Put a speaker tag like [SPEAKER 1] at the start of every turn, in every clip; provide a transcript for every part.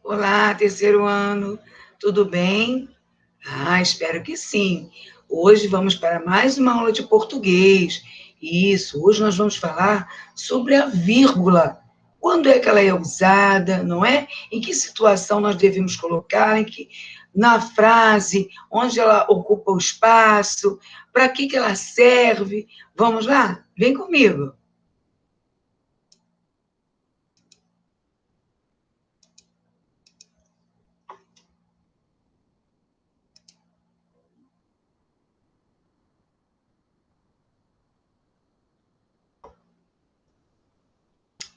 [SPEAKER 1] Olá, terceiro ano, tudo bem? Espero que sim. Hoje vamos para mais uma aula de português. Isso, hoje nós vamos falar sobre a vírgula. Quando é que ela é usada, não é? Em que situação nós devemos colocar, na frase, onde ela ocupa o espaço, para que ela serve. Vamos lá? Vem comigo.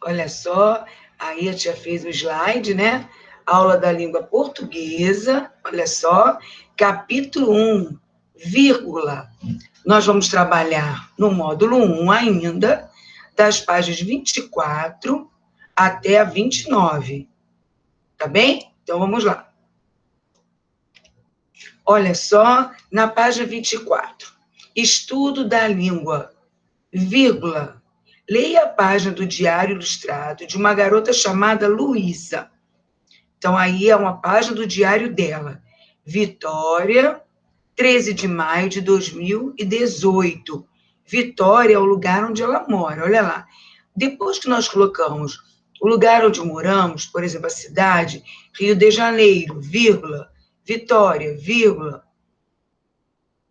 [SPEAKER 1] Olha só, aí a tia fez o slide, né? Aula da língua portuguesa, olha só, capítulo 1, vírgula. Nós vamos trabalhar no módulo 1 ainda, das páginas 24 até a 29, tá bem? Então vamos lá. Olha só, na página 24, estudo da língua, vírgula. Leia a página do Diário Ilustrado de uma garota chamada Luísa. Então, aí é uma página do diário dela. Vitória, 13 de maio de 2018. Vitória é o lugar onde ela mora, olha lá. Depois que nós colocamos o lugar onde moramos, por exemplo, a cidade, Rio de Janeiro, vírgula, Vitória, vírgula,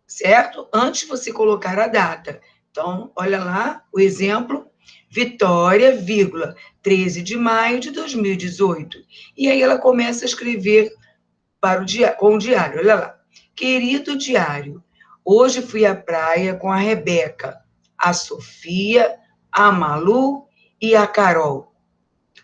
[SPEAKER 1] certo? Antes de você colocar a data. Então, olha lá o exemplo, Vitória, vírgula, 13 de maio de 2018. E aí ela começa a escrever para com o diário, olha lá. Querido diário, hoje fui à praia com a Rebeca, a Sofia, a Malu e a Carol.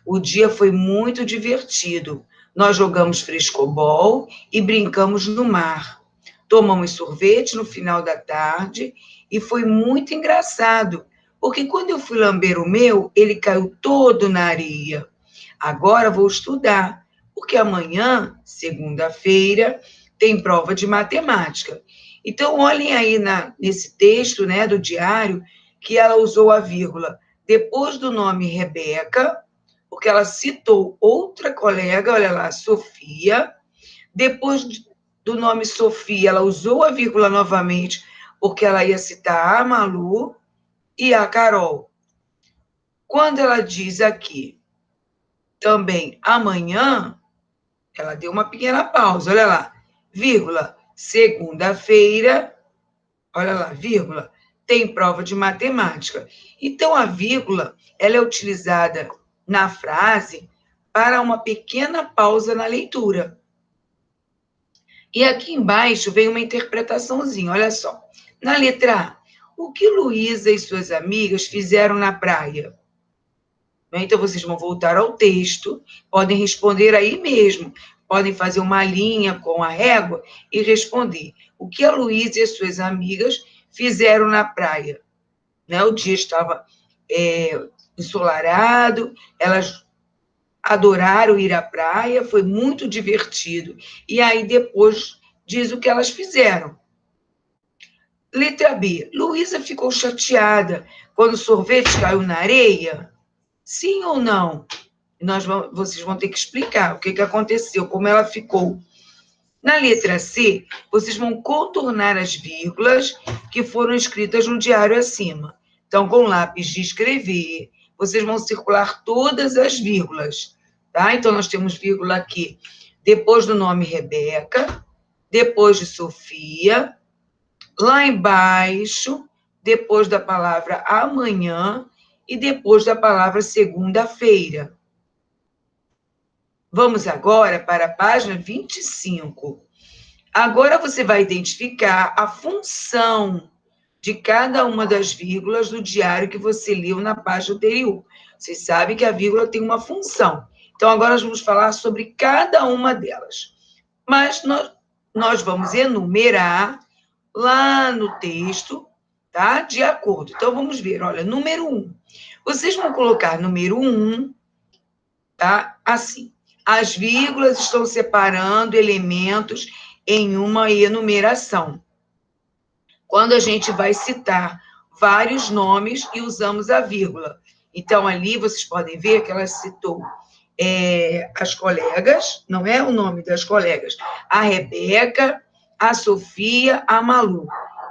[SPEAKER 1] O dia foi muito divertido. Nós jogamos frescobol e brincamos no mar. Tomamos sorvete no final da tarde e foi muito engraçado, porque quando eu fui lamber o meu, ele caiu todo na areia. Agora vou estudar, porque amanhã, segunda-feira, tem prova de matemática. Então, olhem aí nesse texto, né, do diário, que ela usou a vírgula depois do nome Rebeca, porque ela citou outra colega, olha lá, Sofia. Depois do nome Sofia, ela usou a vírgula novamente, porque ela ia citar a Malu e a Carol. Quando ela diz aqui também amanhã, ela deu uma pequena pausa, olha lá, vírgula, segunda-feira, olha lá, vírgula, tem prova de matemática. Então, a vírgula, ela é utilizada na frase para uma pequena pausa na leitura. E aqui embaixo vem uma interpretaçãozinha, olha só. Na letra A, o que Luísa e suas amigas fizeram na praia? Então, vocês vão voltar ao texto, podem responder aí mesmo, podem fazer uma linha com a régua e responder. O que a Luísa e as suas amigas fizeram na praia? O dia estava ensolarado, elas adoraram ir à praia, foi muito divertido. E aí, depois, diz o que elas fizeram. Letra B. Luísa ficou chateada quando o sorvete caiu na areia? Sim ou não? Vocês vão ter que explicar o que aconteceu, como ela ficou. Na letra C, vocês vão contornar as vírgulas que foram escritas no diário acima. Então, com lápis de escrever, vocês vão circular todas as vírgulas, tá? Então, nós temos vírgula aqui, depois do nome Rebeca, depois de Sofia, lá embaixo, depois da palavra amanhã e depois da palavra segunda-feira. Vamos agora para a página 25. Agora você vai identificar a função de cada uma das vírgulas do diário que você leu na página anterior. Vocês sabem que a vírgula tem uma função. Então, agora nós vamos falar sobre cada uma delas. Mas nós vamos enumerar lá no texto, tá? De acordo. Então, vamos ver. Olha, número 1. Vocês vão colocar número 1, tá? Assim. As vírgulas estão separando elementos em uma enumeração. Quando a gente vai citar vários nomes e usamos a vírgula. Então, ali vocês podem ver que ela citou as colegas, não é o nome das colegas, a Rebeca, a Sofia, a Malu.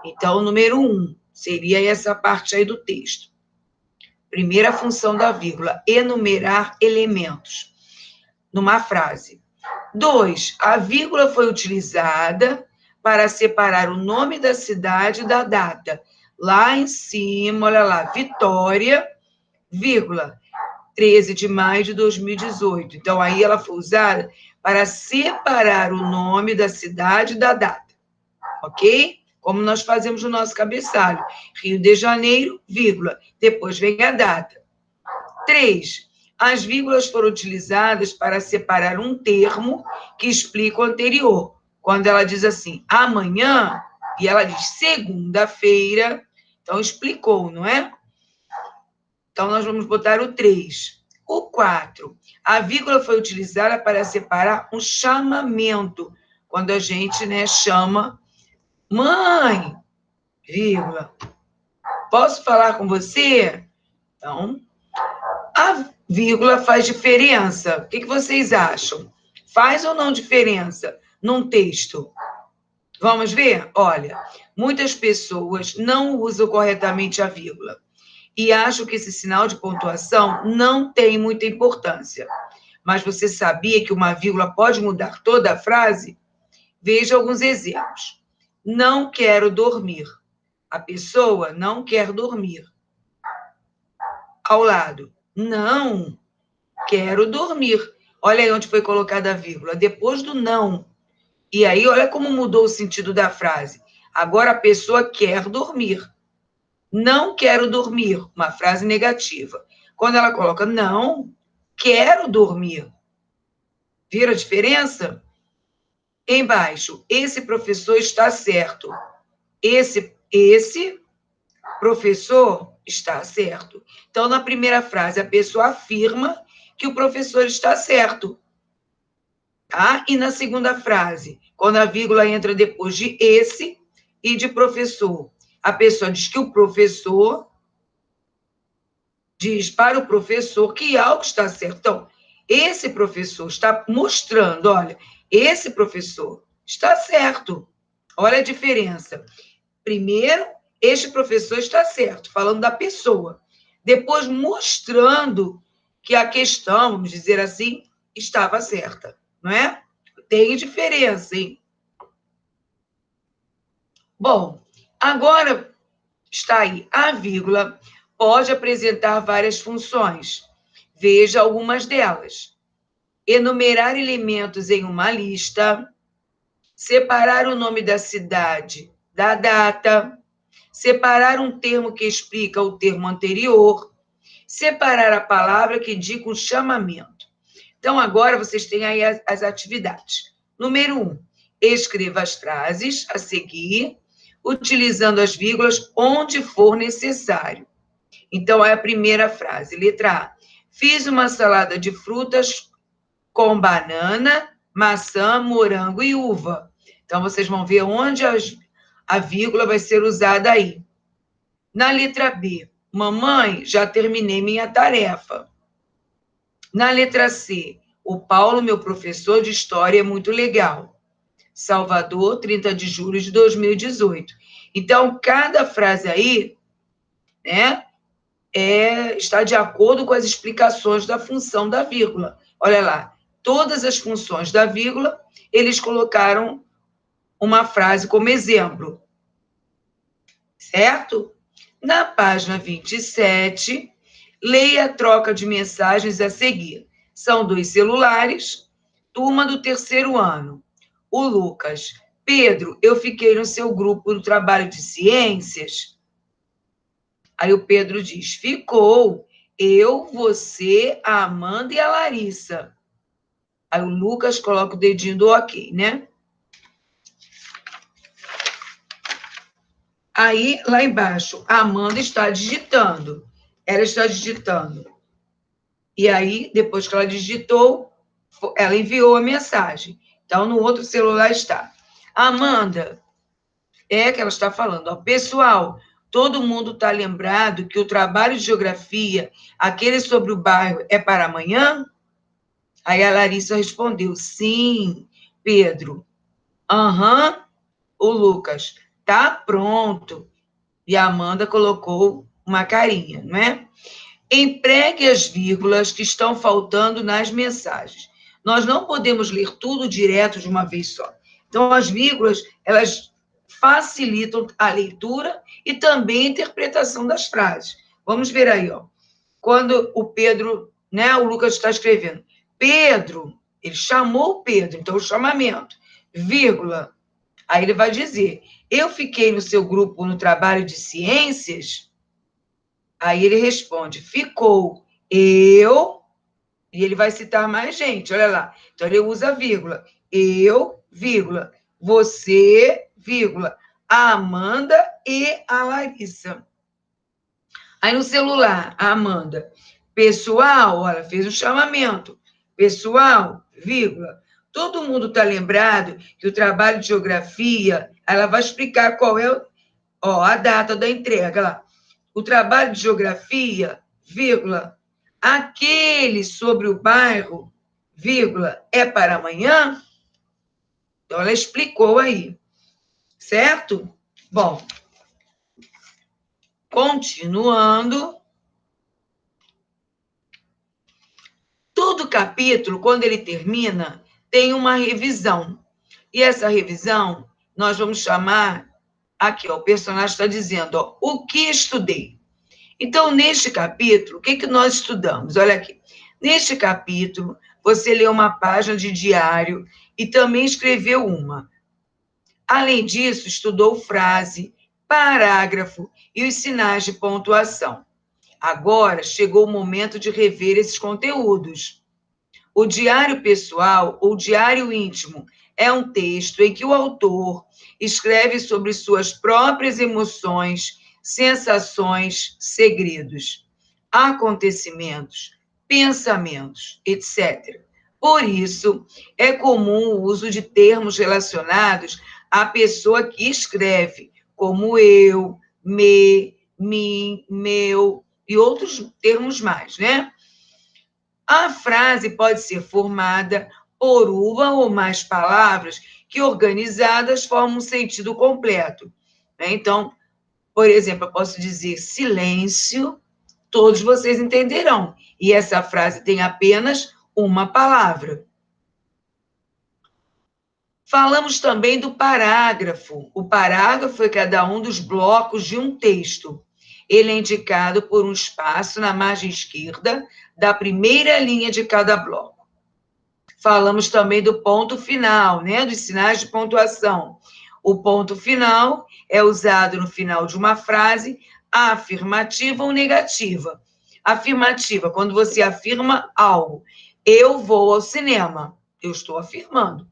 [SPEAKER 1] Então, o número 1 seria essa parte aí do texto. Primeira função da vírgula, enumerar elementos numa frase. 2, a vírgula foi utilizada para separar o nome da cidade da data. Lá em cima, olha lá, Vitória, vírgula, 13 de maio de 2018. Então, aí ela foi usada para separar o nome da cidade da data, ok? Como nós fazemos no nosso cabeçalho. Rio de Janeiro, vírgula, depois vem a data. 3, as vírgulas foram utilizadas para separar um termo que explica o anterior. Quando ela diz assim, amanhã, e ela diz segunda-feira, então explicou, não é? Então, nós vamos botar o 3. O 4, a vírgula foi utilizada para separar um chamamento, quando a gente, né, chama, mãe, vírgula, posso falar com você? Então, a vírgula faz diferença. O que vocês acham? Faz ou não diferença num texto? Vamos ver? Olha, muitas pessoas não usam corretamente a vírgula e acham que esse sinal de pontuação não tem muita importância. Mas você sabia que uma vírgula pode mudar toda a frase? Veja alguns exemplos. Não quero dormir. A pessoa não quer dormir. Ao lado, não quero dormir. Olha aí onde foi colocada a vírgula, depois do não. E aí, olha como mudou o sentido da frase. Agora a pessoa quer dormir. Não quero dormir, uma frase negativa. Quando ela coloca não, quero dormir. Vira a diferença? Embaixo, esse professor está certo. Esse professor está certo. Então, na primeira frase, a pessoa afirma que o professor está certo. Tá? E na segunda frase, quando a vírgula entra depois de esse e de professor, a pessoa diz que o professor diz para o professor que algo está certo. Então, esse professor está mostrando, olha, esse professor está certo. Olha a diferença. Primeiro, este professor está certo, falando da pessoa. Depois, mostrando que a questão, vamos dizer assim, estava certa, não é? Tem diferença, hein? Bom, agora está aí. A vírgula pode apresentar várias funções. Veja algumas delas. Enumerar elementos em uma lista, separar o nome da cidade da data, separar um termo que explica o termo anterior, separar a palavra que indica um chamamento. Então, agora vocês têm aí as atividades. Número 1, escreva as frases a seguir, utilizando as vírgulas onde for necessário. Então, é a primeira frase. Letra A. Fiz uma salada de frutas com banana, maçã, morango e uva. Então, vocês vão ver onde a vírgula vai ser usada aí. Na letra B. Mamãe, já terminei minha tarefa. Na letra C. O Paulo, meu professor de história, é muito legal. Salvador, 30 de julho de 2018. Então, cada frase aí, né, está de acordo com as explicações da função da vírgula. Olha lá, todas as funções da vírgula, eles colocaram uma frase como exemplo. Certo? Na página 27, leia a troca de mensagens a seguir. São 2 celulares, turma do 3º ano. O Lucas, Pedro, eu fiquei no seu grupo do trabalho de ciências. Aí o Pedro diz, ficou. Eu, você, a Amanda e a Larissa. Aí o Lucas coloca o dedinho do ok, né? Aí, lá embaixo, a Amanda está digitando. Ela está digitando. E aí, depois que ela digitou, ela enviou a mensagem. Então, no outro celular está. A Amanda, que ela está falando, ó, pessoal, todo mundo está lembrado que o trabalho de geografia, aquele sobre o bairro, é para amanhã? Aí a Larissa respondeu, sim, Pedro. Aham, o Lucas, tá pronto. E a Amanda colocou uma carinha, não é? Empregue as vírgulas que estão faltando nas mensagens. Nós não podemos ler tudo direto de uma vez só. Então, as vírgulas, elas facilitam a leitura e também a interpretação das frases. Vamos ver aí, ó. Quando o Pedro, né, o Lucas está escrevendo, Pedro, ele chamou o Pedro, então o chamamento, vírgula, aí ele vai dizer, eu fiquei no seu grupo no trabalho de ciências. Aí ele responde, ficou eu, e ele vai citar mais gente, olha lá. Então, ele usa vírgula. Eu, vírgula. Você, vírgula. A Amanda e a Larissa. Aí, no celular, a Amanda. Pessoal, olha, fez um chamamento. Pessoal, vírgula. Todo mundo está lembrado que o trabalho de geografia, ela vai explicar qual é a data da entrega lá. O trabalho de geografia, vírgula, aquele sobre o bairro, vírgula, é para amanhã? Então, ela explicou aí, certo? Bom, continuando. Todo capítulo, quando ele termina, tem uma revisão. E essa revisão, nós vamos chamar, aqui, ó, o personagem está dizendo, ó, o que estudei. Então, neste capítulo, o que nós estudamos? Olha aqui. Neste capítulo, você leu uma página de diário e também escreveu uma. Além disso, estudou frase, parágrafo e os sinais de pontuação. Agora chegou o momento de rever esses conteúdos. O diário pessoal ou diário íntimo é um texto em que o autor escreve sobre suas próprias emoções, sensações, segredos, acontecimentos, pensamentos, etc. Por isso, é comum o uso de termos relacionados à pessoa que escreve, como eu, me, mim, meu e outros termos mais, né? A frase pode ser formada por uma ou mais palavras que, organizadas, formam um sentido completo. Então, por exemplo, eu posso dizer silêncio, todos vocês entenderão. E essa frase tem apenas uma palavra. Falamos também do parágrafo. O parágrafo é cada um dos blocos de um texto. Ele é indicado por um espaço na margem esquerda da primeira linha de cada bloco. Falamos também do ponto final, né, dos sinais de pontuação. O ponto final é usado no final de uma frase afirmativa ou negativa. Afirmativa, quando você afirma algo. Eu vou ao cinema. Eu estou afirmando.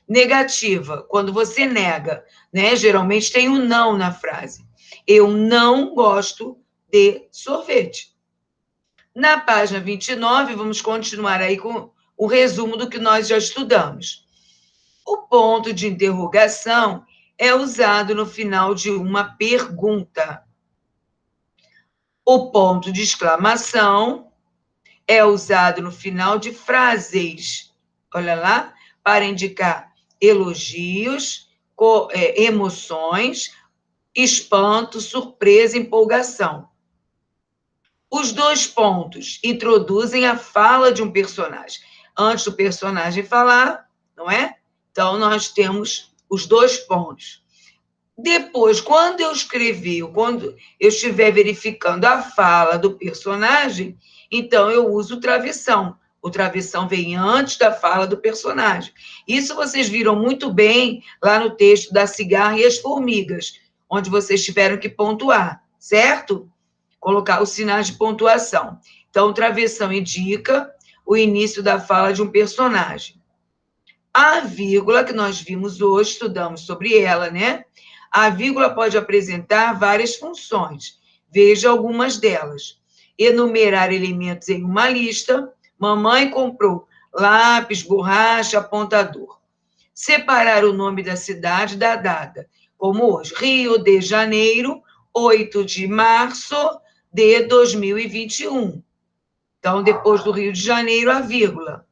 [SPEAKER 1] Negativa, quando você nega, né? Geralmente tem um não na frase. Eu não gosto de sorvete. Na página 29, vamos continuar aí com o resumo do que nós já estudamos. O ponto de interrogação é usado no final de uma pergunta. O ponto de exclamação é usado no final de frases. Olha lá, para indicar elogios, emoções, espanto, surpresa, empolgação. Os dois pontos introduzem a fala de um personagem. Antes do personagem falar, não é? Então, nós temos os dois pontos. Depois, quando eu estiver verificando a fala do personagem, então eu uso o travessão. O travessão vem antes da fala do personagem. Isso vocês viram muito bem lá no texto da Cigarra e as Formigas, onde vocês tiveram que pontuar, certo? Colocar os sinais de pontuação. Então, o travessão indica o início da fala de um personagem. A vírgula, que nós vimos hoje, estudamos sobre ela, né? A vírgula pode apresentar várias funções. Veja algumas delas. Enumerar elementos em uma lista. Mamãe comprou lápis, borracha, apontador. Separar o nome da cidade da data, como hoje, Rio de Janeiro, 8 de março de 2021. Então, depois do Rio de Janeiro, a vírgula.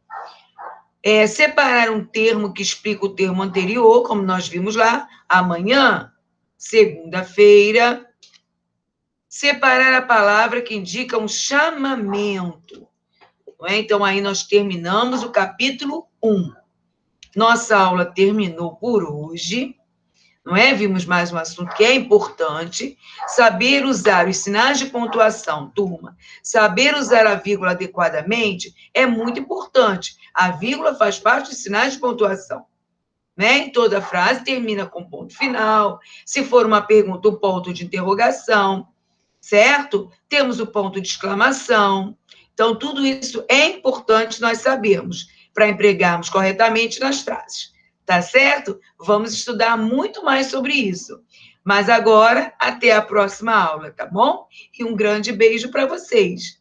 [SPEAKER 1] Separar um termo que explica o termo anterior, como nós vimos lá, amanhã, segunda-feira. Separar a palavra que indica um chamamento. Não é? Então, aí nós terminamos o capítulo 1. Nossa aula terminou por hoje. Não é? Vimos mais um assunto que é importante. Saber usar os sinais de pontuação, turma. Saber usar a vírgula adequadamente é muito importante. A vírgula faz parte dos sinais de pontuação. Né? Toda frase termina com ponto final. Se for uma pergunta, um ponto de interrogação, certo? Temos o ponto de exclamação. Então, tudo isso é importante nós sabermos para empregarmos corretamente nas frases. Tá certo? Vamos estudar muito mais sobre isso. Mas agora, até a próxima aula, tá bom? E um grande beijo para vocês.